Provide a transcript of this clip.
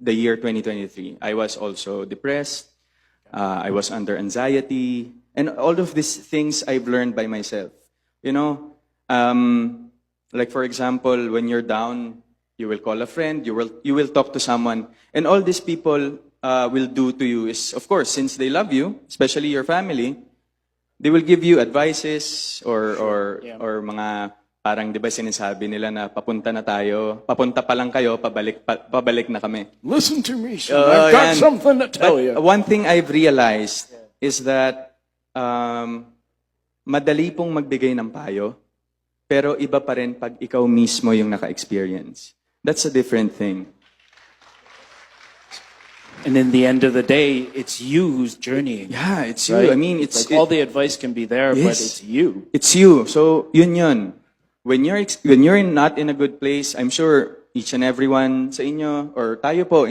the year 2023. I was also depressed. I was under anxiety. And all of these things I've learned by myself. You know, like for example, when you're down, you will call a friend, you will talk to someone. And all these people will do to you is, of course, since they love you, especially your family, they will give you advices or mga parang 'di ba sinasabi nila na papunta na tayo, papunta pa lang kayo, pabalik na kami. Listen to me, son. I've got something to tell you. One thing I've realized is that madali pong magbigay ng payo, pero iba pa rin pag ikaw mismo yung naka-experience. That's a different thing. And in the end of the day, it's you who's journeying. Yeah, it's you. Right? I mean, it's like all the advice can be there, but Yes. it's you. It's you. So, yun. When you're not in a good place, I'm sure each and everyone sa inyo or tayo po